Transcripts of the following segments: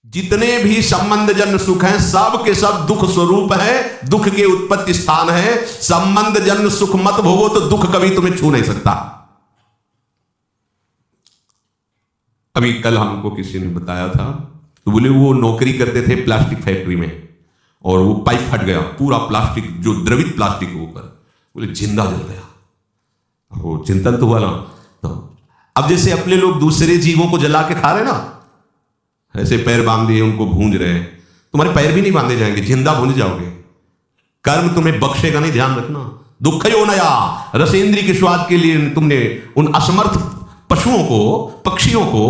जितने भी संबंध जन्य सुख हैं सब के सब दुख स्वरूप है, दुख के उत्पत्ति स्थान है। संबंध जन्य सुख मत भोगो तो दुख कभी तुम्हें छू नहीं सकता। अभी कल हमको किसी ने बताया था, तो बोले वो नौकरी करते थे प्लास्टिक फैक्ट्री में और वो पाइप फट गया, पूरा प्लास्टिक जो द्रवित प्लास्टिक के ऊपर, बोले जिंदा जल गया। वो चिंतन तो हुआ ना। तो अब जैसे अपने लोग दूसरे जीवों को जला के खा रहे ना, ऐसे पैर बांध दिए उनको भूंज रहे, तुम्हारे पैर भी नहीं बांधे जाएंगे, जिंदा भूंज जाओगे। कर्म तुम्हें बख्शेगा नहीं, ध्यान रखना। दुख यो नया रसेंद्री के स्वाद के लिए तुमने उन असमर्थ पशुओं को, पक्षियों को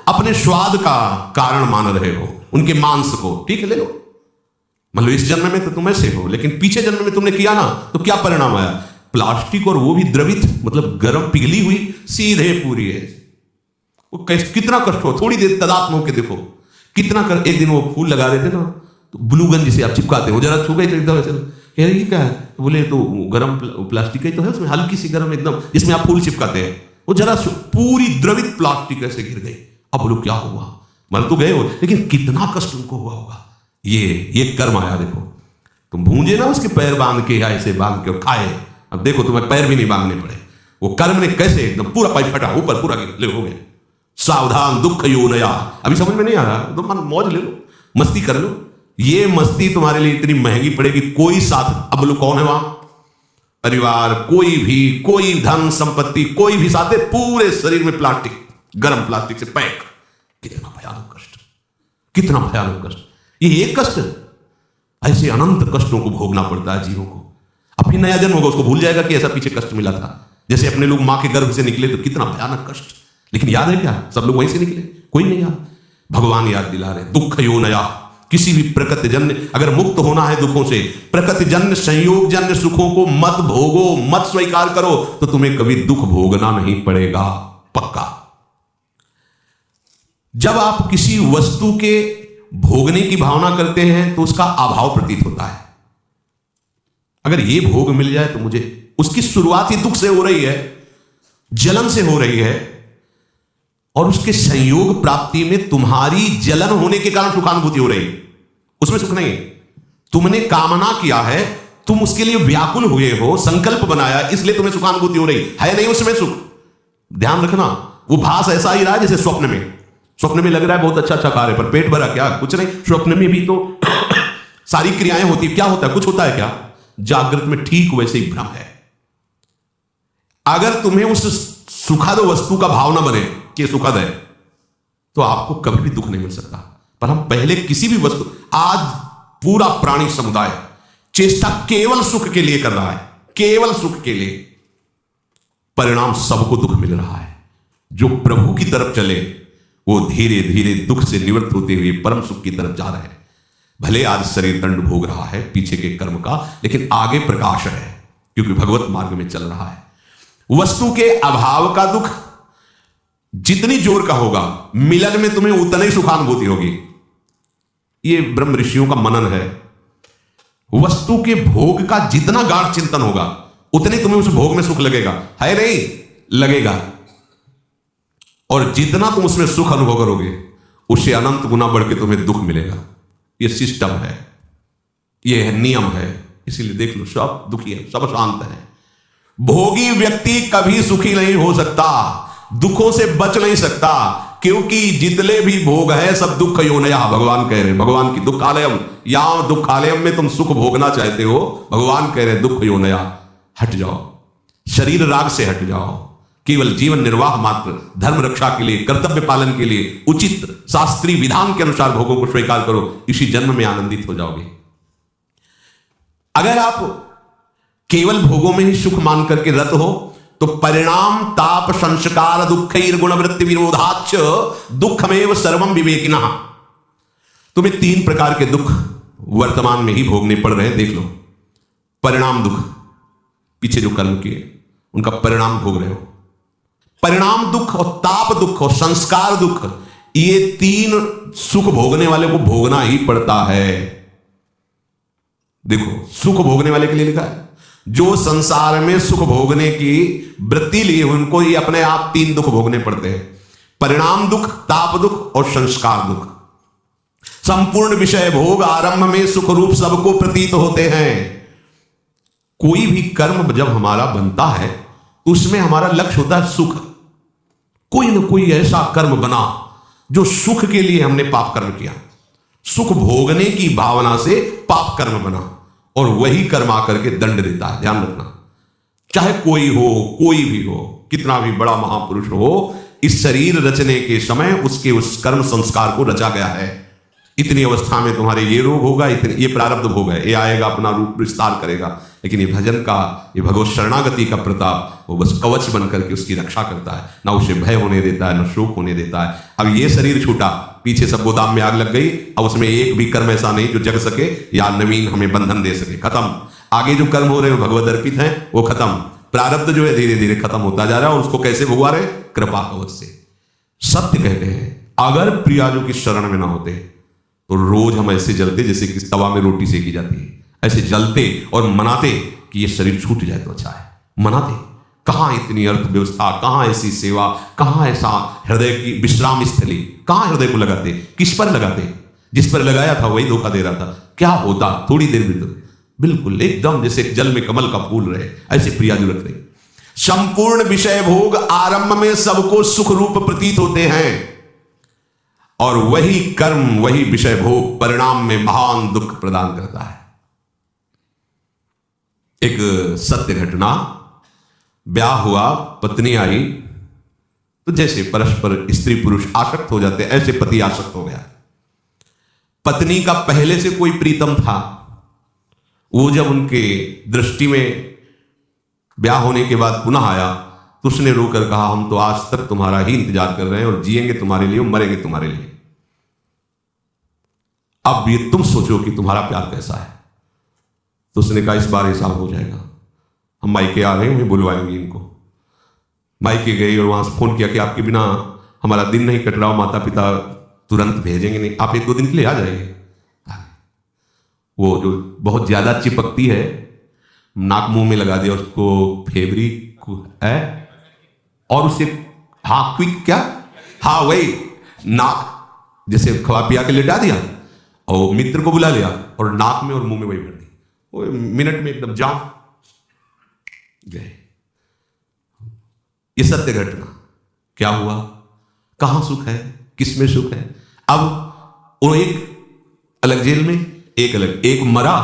अपने स्वाद का कारण मान रहे हो, उनके मांस को। ठीक है, ले लो, मतलब इस जन्म में तो तुम ऐसे हो, लेकिन पीछे जन्म में तुमने किया ना, तो क्या परिणाम आया? प्लास्टिक, और वो भी द्रवित, मतलब गर्म पिघली हुई, सीधे पूरी है। वो कितना कष्ट हो, थोड़ी देर तदात्म होके देखो कितना कर। एक दिन वो फूल लगा रहे थे ना, तो ब्लू गन जिसे आप चिपकाते हो, जरा छू गए तो एकदम ऐसे कह रहे क्या है, तो बोले तो गर्म प्लास्टिक ही तो है, उसमें हल्की सी गर्म एकदम, जिसमें आप फूल चिपकाते हैं, वो जरा पूरी द्रवित प्लास्टिक ऐसे गिर गई। अब बोलो क्या हुआ, मर तो गए हो, लेकिन कितना कष्ट उनको हुआ होगा। ये कर्म आया। देखो तुम भूंजे ना उसके पैर बांध के, या ऐसे बांध के खाए, अब देखो तुम्हें पैर भी नहीं बांधने पड़े। वो कर्म ने कैसे एकदम पूरा पाइप फटा, ऊपर पूरा हो गया। सावधान दुख यो नया। अभी समझ में नहीं आ रहा तो मन मौज ले लो, मस्ती कर लो। ये मस्ती तुम्हारे लिए इतनी महंगी पड़ेगी, कोई साथ। अब लोग कौन है वहां? परिवार, कोई भी, कोई धन संपत्ति, कोई भी साथ, पूरे शरीर में प्लास्टिक, गर्म प्लास्टिक से पैक। कितना भयानक कष्ट, कितना भयानक कष्ट। ये एक कष्ट, ऐसे अनंत कष्टों को भोगना पड़ता है जीवों को। अब फिर नया जन्म होगा, उसको भूल जाएगा कि ऐसा पीछे कष्ट मिला था। जैसे अपने लोग मां के गर्भ से निकले तो कितना भयानक कष्ट, लेकिन याद है क्या? सब लोग वहीं से निकले, कोई नहीं याद। भगवान याद दिला रहे, दुख यो नया। किसी भी प्रकृति जन्य, अगर मुक्त होना है दुखों से, प्रकृति जन्य संयोग जन्य सुखों को मत भोगो, मत स्वीकार करो, तो तुम्हें कभी दुख भोगना नहीं पड़ेगा, पक्का। जब आप किसी वस्तु के भोगने की भावना करते हैं तो उसका अभाव प्रतीत होता है। अगर ये भोग मिल जाए तो मुझे, उसकी शुरुआत ही दुख से हो रही है, जलन से हो रही है, और उसके संयोग प्राप्ति में तुम्हारी जलन होने के कारण सुखानुभूति हो रही है, उसमें सुख नहीं है। तुमने कामना किया है, तुम उसके लिए व्याकुल हुए हो, संकल्प बनाया, इसलिए तुम्हें सुखानुभूति हो रही है नहीं उसमें सुख। ध्यान रखना, वो भास ऐसा ही रहा है जैसे स्वप्न में। स्वप्न में लग रहा है बहुत अच्छा अच्छा कार्य, पर पेट भरा क्या? कुछ नहीं। स्वप्न में भी तो सारी क्रियाएं होती, क्या होता है? कुछ होता है क्या? जागृत में ठीक वैसे ही भ्रम है। अगर तुम्हें उस सुखद वस्तु का भाव न बने कि सुखद है, तो आपको कभी भी दुख नहीं मिल सकता। पर हम पहले किसी भी वस्तु, आज पूरा प्राणी समुदाय चेष्टा केवल सुख के लिए कर रहा है, केवल सुख के लिए। परिणाम सबको दुख मिल रहा है। जो प्रभु की तरफ चले वो धीरे धीरे दुख से निवृत्त होते हुए परम सुख की तरफ जा रहे हैं। भले आज शरीर दंड भोग रहा है पीछे के कर्म का, लेकिन आगे प्रकाश है, क्योंकि भगवत मार्ग में चल रहा है। वस्तु के अभाव का दुख जितनी जोर का होगा, मिलन में तुम्हें उतना ही सुखानुभूति होगी। यह ब्रह्म ऋषियों का मनन है। वस्तु के भोग का जितना गाढ़ चिंतन होगा, उतने तुम्हें उस भोग में सुख लगेगा, है नहीं? लगेगा। और जितना तुम उसमें सुख अनुभव करोगे, उससे अनंत गुना बढ़ के तुम्हें दुख मिलेगा। यह सिस्टम है, यह नियम है। इसीलिए देख लो, सब दुखी है, सब शांत है। भोगी व्यक्ति कभी सुखी नहीं हो सकता, दुखों से बच नहीं सकता, क्योंकि जितने भी भोग है सब दुख योनया। भगवान कह रहे, भगवान की दुखालयम, यहां दुखालयम में तुम सुख भोगना चाहते हो, भगवान कह रहे दुख योनया। हट जाओ, शरीर राग से हट जाओ, केवल जीवन निर्वाह मात्र, धर्म रक्षा के लिए, कर्तव्य पालन के लिए उचित शास्त्रीय विधान के अनुसार भोगों को स्वीकार करो। इसी जन्म में आनंदित हो जाओगे। अगर आप केवल भोगों में ही सुख मान करके रत हो, तो परिणाम ताप संस्कार दुखैर गुणवृत्ति विरोधाच दुखमेव सर्वम विवेकिनः। तुम्हें 3 प्रकार के दुख वर्तमान में ही भोगने पड़ रहे हैं। देख लो, परिणाम दुख, पीछे जो कर्म किए उनका परिणाम भोग रहे हो। परिणाम दुख और ताप दुख और संस्कार दुख, ये 3 सुख भोगने वाले को भोगना ही पड़ता है। देखो, सुख भोगने वाले के लिए लिखा है, जो संसार में सुख भोगने की वृत्ति लिए उनको ही अपने आप 3 दुख भोगने पड़ते हैं। परिणाम दुख, ताप दुख और संस्कार दुख। संपूर्ण विषय भोग आरंभ में सुख रूप सबको प्रतीत होते हैं। कोई भी कर्म जब हमारा बनता है उसमें हमारा लक्ष्य होता है सुख। कोई ना कोई ऐसा कर्म बना जो सुख के लिए हमने पाप कर्म किया, सुख भोगने की भावना से पाप कर्म बना, और वही कर्म आकर के दंड देता है। ध्यान रखना, चाहे कोई हो, कोई भी हो, कितना भी बड़ा महापुरुष हो, इस शरीर रचने के समय उसके उस कर्म संस्कार को रचा गया है। इतनी अवस्था में तुम्हारे ये रोग होगा, इतने ये प्रारब्ध भोग है, ये आएगा, अपना रूप विस्तार करेगा। लेकिन ये भजन का, ये भगवत शरणागति का प्रताप, वो बस कवच बन करके उसकी रक्षा करता है, ना उसे भय होने देता है, ना शोक होने देता है। अब ये शरीर छूटा, पीछे सब गोदाम में आग लग गई, अब उसमें एक भी कर्म ऐसा नहीं जो जग सके या नवीन हमें बंधन दे सके। खत्म। आगे जो कर्म हो रहे हैं भगवत अर्पित हैं, वो खत्म। प्रारब्ध जो है धीरे धीरे खत्म होता जा रहा है, और उसको कैसे भुगवा रहे? कृपा कवच से। सत्य कहते हैं, अगर प्रियाजों की शरण में ना होते तो रोज हम ऐसे जलते जैसे कि तवा में रोटी सेकी जाती है, ऐसे जलते और मनाते कि ये शरीर छूट जाए तो अच्छा है। मनाते, कहां इतनी अर्थव्यवस्था, कहां ऐसी सेवा, कहां ऐसा हृदय की विश्राम स्थली, कहां हृदय को लगाते, किस पर लगाते? जिस पर लगाया था वही धोखा दे रहा था। क्या होता थोड़ी देर में? तो बिल्कुल एकदम जैसे जल में कमल का फूल रहे, ऐसे प्रियाजू रख रहे। संपूर्ण विषय भोग आरंभ में सबको सुख रूप प्रतीत होते हैं, और वही कर्म, वही विषय भोग परिणाम में महान दुख प्रदान करता है। एक सत्य घटना, ब्याह हुआ, पत्नी आई, तो जैसे परस्पर स्त्री पुरुष आसक्त हो जाते, ऐसे पति आसक्त हो गया। पत्नी का पहले से कोई प्रीतम था, वो जब उनके दृष्टि में ब्याह होने के बाद पुनः आया तो उसने रोकर कहा, हम तो आज तक तुम्हारा ही इंतजार कर रहे हैं, और जिएंगे तुम्हारे लिए, मरेंगे तुम्हारे लिए। अब ये तुम सोचो कि तुम्हारा प्यार कैसा है। तो उसने कहा, इस बार हिसाब हो जाएगा, हम मायके आ रहे हैं, हमें बुलवाएंगे इनको। मायके गई और वहां से फोन किया कि आपके बिना हमारा दिन नहीं कट रहा, माता पिता तुरंत भेजेंगे नहीं, आप 1-2 दिन के लिए आ जाइए। वो जो बहुत ज्यादा चिपकती है, नाक मुंह में लगा दिया उसको, फेब्रिक है, और उसे हाँ क्विक क्या, हाँ वही नाक जैसे खवा पिया के लेटा दिया, और मित्र को बुला लिया और नाक में और मुंह में वही भर दी। वो मिनट में एकदम जाम गए। ये सत्य घटना। क्या हुआ? कहां सुख है, किसमें सुख है? अब वो एक अलग जेल में, एक अलग, एक मरा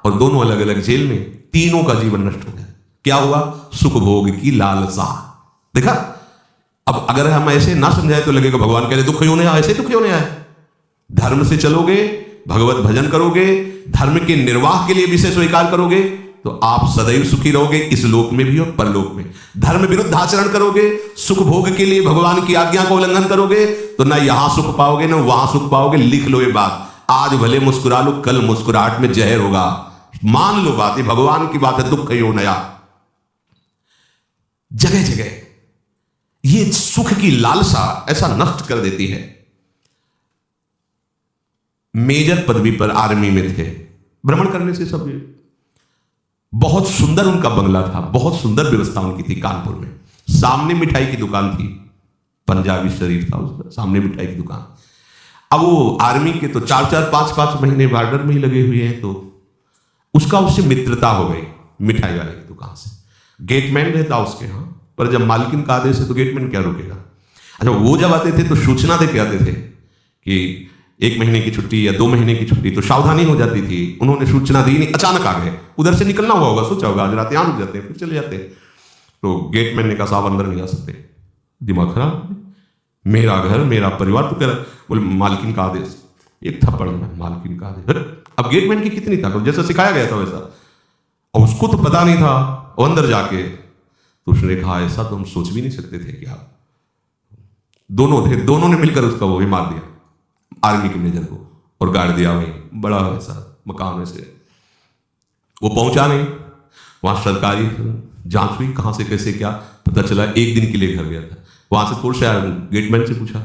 और दोनों अलग अलग जेल में, तीनों का जीवन नष्ट हो गया। क्या हुआ? सुख भोग की लालसा। देखा? अब अगर हम ऐसे ना समझाए तो लगेगा भगवान कह रहे दुख क्यों नहीं आए, ऐसे दुख क्यों नहीं आए। धर्म से चलोगे, भगवत भजन करोगे, धर्म के निर्वाह के लिए विषय स्वीकार करोगे, तो आप सदैव सुखी रहोगे, इस लोक में भी और परलोक में। धर्म विरुद्ध आचरण करोगे, सुख भोग के लिए भगवान की आज्ञा का उल्लंघन करोगे, तो ना यहां सुख पाओगे ना वहां सुख पाओगे। लिख लो ये बात, आज भले मुस्कुरा लो, कल मुस्कुराहट में जहर होगा। मान लो बात, ये भगवान की बात है, दुख क्यों नया। जगह जगह ये सुख की लालसा ऐसा नष्ट कर देती है। मेजर पदवी पर आर्मी में थे, भ्रमण करने से सब, बहुत सुंदर उनका बंगला था, बहुत सुंदर व्यवस्था उनकी थी कानपुर में। सामने मिठाई की दुकान थी, पंजाबी शरीर था उसका, सामने मिठाई की दुकान। अब वो आर्मी के तो 4-4, 5-5 महीने बॉर्डर में ही लगे हुए हैं, तो उसका उससे मित्रता हो गई मिठाई वाले की दुकान से। गेटमैन रहता उसके यहाँ, पर जब मालकिन का आदेश है तो गेटमैन क्या रोकेगा। अच्छा, वो जब आते थे तो सूचना दे के आते थे कि 1 महीने की छुट्टी या 2 महीने की छुट्टी, तो सावधानी हो जाती थी। उन्होंने सूचना दी नहीं, अचानक आ गए, उधर से निकलना हुआ होगा, सोचा होगा आज रात यहाँ रुक जाते हैं, फिर चले जाते। तो गेटमैन ने कहा साहब अंदर नहीं आ सकते, दिमाग खराब, मेरा घर मेरा परिवार, तो कह रहा, बोले मालकिन का आदेश। एक थप्पड़ में मालकिन का आदेश। अब गेटमैन की कितनी ताकत, जैसा सिखाया गया था वैसा, और उसको तो पता नहीं था। और अंदर जाके तो उसने कहा ऐसा तो हम सोच भी नहीं सकते थे कि आप दोनों थे, दोनों ने मिलकर उसका वो भी मार दिया, आर्मी के मेजर को, और गाड़ दिया वहीं बड़ा ऐसा मकान में से। वो पहुंचा नहीं, वहां सरकारी जांच हुई, कहां से कैसे क्या पता चला। 1 दिन के लिए घर गया था, वहां से पुलिस आया, गेटमैन से पूछा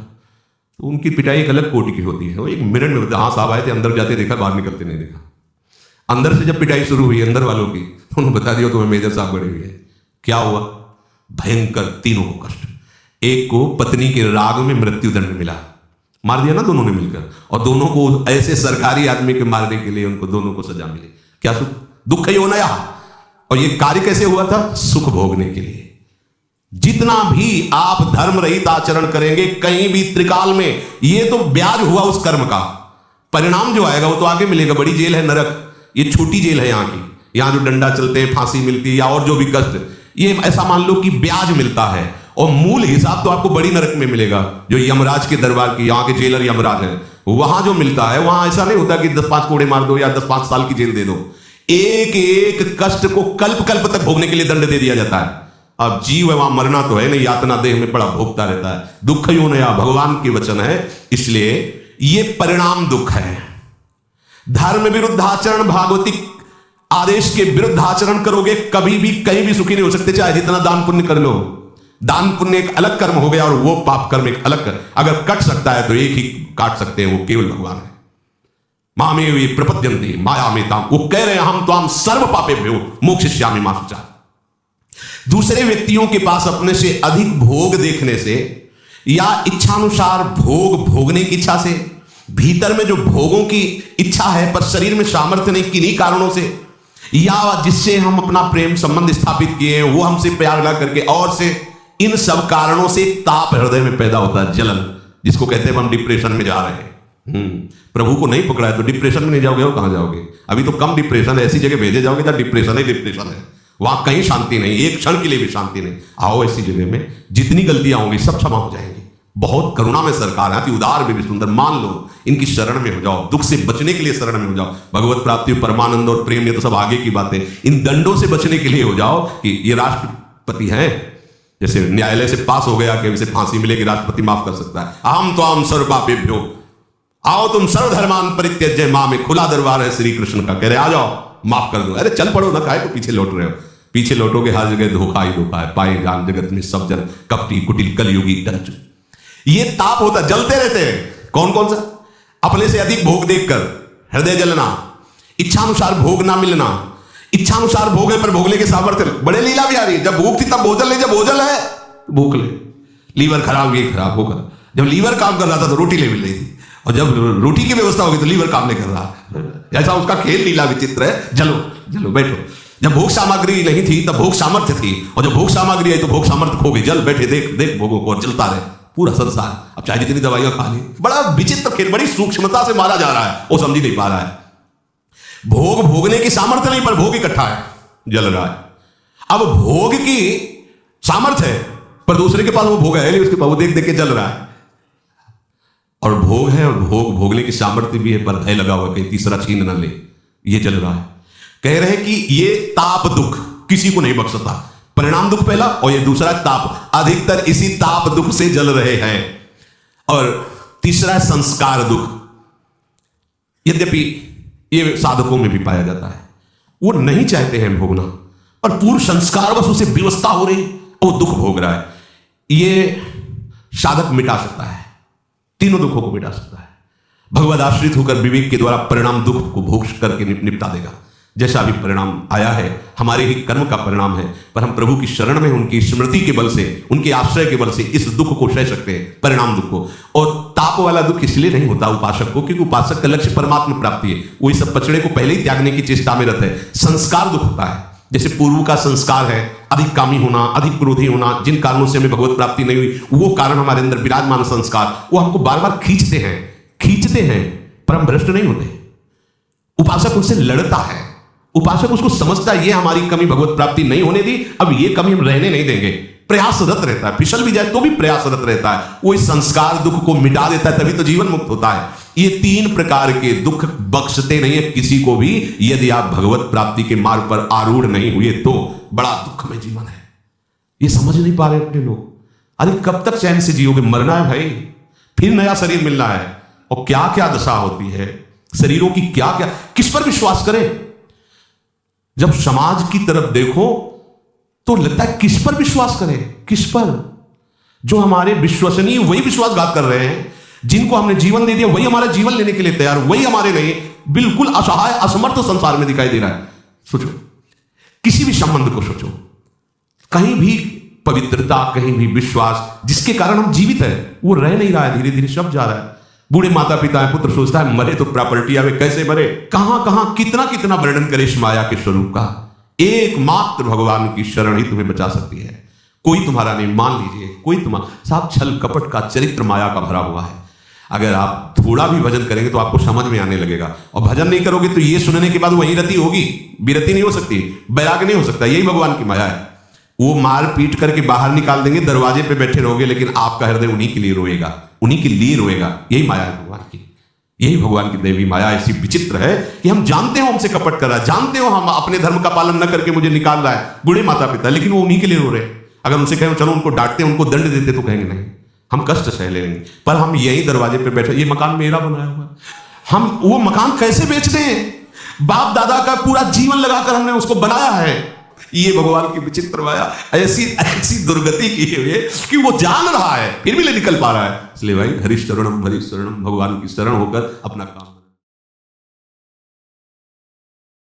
तो उनकी पिटाई एक अलग कोटि की होती है। वो 1 मिनट में हाँ साहब आए थे, अंदर जाते देखा, बाहर निकलते नहीं देखा। अंदर से जब पिटाई शुरू हुई अंदर वालों की, तो उन्होंने बता दिया तुम्हें मेजर साहब गड़े हुए हैं। क्या हुआ? भयंकर, तीनों को कष्ट। एक को पत्नी के राग में मृत्यु दंड मिला, मार दिया ना दोनों ने मिलकर, और दोनों को ऐसे सरकारी आदमी के मारने के लिए उनको दोनों को सजा मिली। क्या सुख, दुख ही होना या, और ये कार्य कैसे हुआ था? सुख भोगने के लिए। जितना भी आप धर्म रहित आचरण करेंगे कहीं भी त्रिकाल में, ये तो ब्याज हुआ उस कर्म का। परिणाम जो आएगा वो तो आगे मिलेगा। बड़ी जेल है नरक, ये छोटी जेल है यहाँ की। यहाँ जो डंडा चलते हैं, फांसी मिलती है या और जो भी कष्ट, ये ऐसा मान लो कि ब्याज मिलता है, और मूल हिसाब तो आपको बड़ी नरक में मिलेगा, जो यमराज के दरबार की, यहाँ के जेलर यमराज है, वहां जो मिलता है वहां ऐसा नहीं होता कि 10-5 कोड़े मार दो या 10-5 साल की जेल दे दो। एक एक कष्ट को कल्प कल्प तक भोगने के लिए दंड दे दिया जाता है। अब जीव है, वहां मरना तो है नहीं, यातना देह में पड़ा भोगता रहता है। दुख यो नया भगवान के वचन है, इसलिए ये परिणाम दुख है। धर्म विरुद्ध आचरण, भागवतिक आदेश के विरुद्ध आचरण करोगे कभी भी कहीं भी सुखी नहीं हो सकते, चाहे जितना दान पुण्य कर लो। दान पुण्य एक अलग कर्म हो गया और वो पाप कर्म एक अलग कर्म। अगर कट सकता है तो एक ही काट सकते हैं, वो केवल भगवान है। मामे वे प्रपद्यन्ते माया में ताम, वो कह रहे हैं हम तो हम सर्व पापेभ्यो मोक्षयिष्यामि मा शुचा। दूसरे व्यक्तियों के पास अपने से अधिक भोग देखने से या इच्छानुसार भोग भोगने की इच्छा से, भीतर में जो भोगों की इच्छा है पर शरीर में सामर्थ्य नहीं, किन्हीं कारणों से, या जिससे हम अपना प्रेम संबंध स्थापित किए हैं वो हमसे प्यार ना करके, और से इन सब कारणों से ताप हृदय में पैदा होता है, जलन, जिसको कहते हैं हम डिप्रेशन में जा रहे हैं। प्रभु को नहीं पकड़ा है तो डिप्रेशन में नहीं जाओगे और कहां जाओगे? अभी तो कम डिप्रेशन है, ऐसी जगह भेजे जाओगे जहां डिप्रेशन ही डिप्रेशन है, वहां कहीं शांति नहीं, एक क्षण के लिए भी शांति नहीं। आओ ऐसी जगह में, जितनी गलतियां होंगी सब क्षमा हो जाएंगी। बहुत करुणा में सरकार है, उदार भी सुंदर। मान लो इनकी शरण में हो जाओ, दुख से बचने के लिए शरण में हो जाओ। भगवत प्राप्ति, परमानंद और प्रेम, ये तो सब आगे की बातें। इन दंडों से बचने के लिए हो जाओ कि ये राष्ट्रपति हैं, जैसे न्यायालय से पास हो गया कि इसे फांसी मिलेगी, राष्ट्रपति माफ कर सकता है। हम तो हम सर्व पापेभ्यो, आओ तुम सर्वधर्मान परित्यज्य मां में खुला दरबार है श्री कृष्ण का। कह रहे आ जाओ माफ कर दो। अरे चल पड़ो ना, काहे को पीछे लौट रहे हो? पीछे लौटोगे हर जगह धोखा ही धोखा है। पाए जान जगत में सब जन कपटी कुटिल कलयुगी डंच। ये ताप होता, जलते रहते हैं। कौन कौन सा? अपने से अधिक भोग देखकर हृदय जलना, इच्छानुसार भोग ना मिलना, इच्छानुसार भोग है पर भोगने के सामर्थ्य। बड़े लीला बिहारी, जब भूख थी तब भोजन ले, जब भोजन है भूख ले। लीवर खराब, ये खराब होगा। जब लीवर काम कर रहा था तो रोटी ले मिल रही थी, और जब रोटी की व्यवस्था होगी तो लीवर काम नहीं कर रहा। ऐसा उसका खेल लीला विचित्र है। चलो चलो बैठो। जब भोग सामग्री नहीं थी तब भोग सामर्थ्य थी, और जब भोग सामग्री आई तो भोग सामर्थ्य खो गई। जल बैठे देख देख भोगों को, और चलता रहे पूरा संसार। अब चाहे जितनी दवाइयां खा ली, बड़ा विचित्र खेल, बड़ी सूक्ष्मता से मारा जा रहा है, वो समझ नहीं पा रहा है। भोग भोगने की सामर्थ्य नहीं पर भोग इकट्ठा है, जल रहा है। अब भोग की सामर्थ्य है पर दूसरे के पास वो भोग है नहीं, उसके पास वो देख देख के जल रहा है। और भोग है और भोग भोगने की सामर्थ्य भी है पर भय लगा हुआ कहीं तीसरा छीन न ले, ये जल रहा है। कह रहे हैं कि ये ताप दुख किसी को नहीं बख्शता। परिणाम दुख पहला, और ये दूसरा ताप, अधिकतर इसी ताप दुख से जल रहे हैं। और तीसरा संस्कार दुख। यद्यपि ये साधकों में भी पाया जाता है, वो नहीं चाहते हैं भोगना, और पूर्व संस्कार बस उसे विवस्था हो रही, वो दुख भोग रहा है। ये साधक मिटा सकता है, तीनों दुखों को मिटा सकता है। भगवद आश्रित होकर विवेक के द्वारा परिणाम दुख को भोग करके निपटा देगा। जैसा भी परिणाम आया है हमारे ही कर्म का परिणाम है, पर हम प्रभु की शरण में उनकी स्मृति के बल से, उनके आश्रय के बल से इस दुख को सह सकते हैं, परिणाम दुख को। और ताप वाला दुख इसलिए नहीं होता उपासक को, क्योंकि उपासक का लक्ष्य परमात्मा प्राप्ति है। वो इस सब पचड़े को पहले ही त्यागने की चेष्टा में रहता है। संस्कार दुख होता है, जैसे पूर्व का संस्कार है, अधिक कामी होना, अधिक क्रोधी होना, जिन कारणों से हमें भगवत प्राप्ति नहीं हुई, वो कारण हमारे अंदर विराजमान संस्कार, वो हमको बार बार खींचते हैं, पर हम भ्रष्ट नहीं होते। उपासक उनसे लड़ता है, उपासक उसको समझता है ये हमारी कमी भगवत प्राप्ति नहीं होने दी, अब ये कमी हम रहने नहीं देंगे। प्रयासरत रहता है, फिसल भी जाए तो भी प्रयासरत रहता है। वो इस संस्कार दुख को मिटा देता है, तभी तो जीवन मुक्त होता है। ये तीन प्रकार के दुख बख्शते नहीं है किसी को भी, यदि आप भगवत प्राप्ति के मार्ग पर आरूढ़ नहीं हुए तो। बड़ा दुख में जीवन है, ये समझ नहीं पा रहे अपने लोग। अरे कब तक चैन से जियोगे? मरना है भाई, फिर नया शरीर मिलना है, और क्या क्या दशा होती है शरीरों की, क्या क्या, किस पर विश्वास करें? जब समाज की तरफ देखो तो लगता है किस पर विश्वास करें, किस पर? जो हमारे विश्वसनीय वही विश्वासघात कर रहे हैं, जिनको हमने जीवन दे दिया वही हमारा जीवन लेने के लिए तैयार, वही हमारे नहीं, बिल्कुल असहाय असमर्थ संसार में दिखाई दे रहा है। सोचो, किसी भी संबंध को सोचो, कहीं भी पवित्रता, कहीं भी विश्वास जिसके कारण हम जीवित है, वो रह नहीं रहा है, धीरे धीरे सब जा रहा है। बूढ़े माता पिता है, पुत्र सोचता है मरे तो प्रॉपर्टी आवे, कैसे मरे, कहां कहां कितना कितना वर्णन करे इस माया के स्वरूप का। एकमात्र भगवान की शरण ही तुम्हें बचा सकती है। कोई तुम्हारा नहीं, मान लीजिए कोई तुम्हारा, साहब छल कपट का चरित्र माया का भरा हुआ है। अगर आप थोड़ा भी भजन करेंगे तो आपको समझ में आने लगेगा, और भजन नहीं करोगे तो ये सुनने के बाद वही रति होगी, विरति नहीं हो सकती, वैराग्य नहीं हो सकता। यही भगवान की माया है। वो मार पीट करके बाहर निकाल देंगे, दरवाजे पे बैठे रहोगे, लेकिन आपका हृदय उन्हीं के लिए रोएगा, उन्हीं के लिए रोएगा। यही माया है भगवान की। यही भगवान की देवी माया ऐसी विचित्र है कि हम जानते हो हमसे कपट कर रहा है, जानते हो हम अपने धर्म का पालन न करके मुझे निकाल रहा है, बूढ़े माता पिता, लेकिन वो उन्हीं के लिए रो रहे हैं। अगर उनसे कहें चलो उनको डांटते, उनको दंड देते, तो कहेंगे नहीं, हम कष्ट सह लेंगे, पर हम यही दरवाजे पे बैठे, ये मकान मेरा बनाया हुआ है, हम वो मकान कैसे बेच दें? बाप दादा का पूरा जीवन लगाकर हमने उसको बनाया है। ये भगवान की विचित्र माया ऐसी ऐसी दुर्गति की है कि वो जान रहा है फिर भी ले निकल पा रहा है। इसलिए भाई हरिशरणम भगवान की शरण होकर अपना काम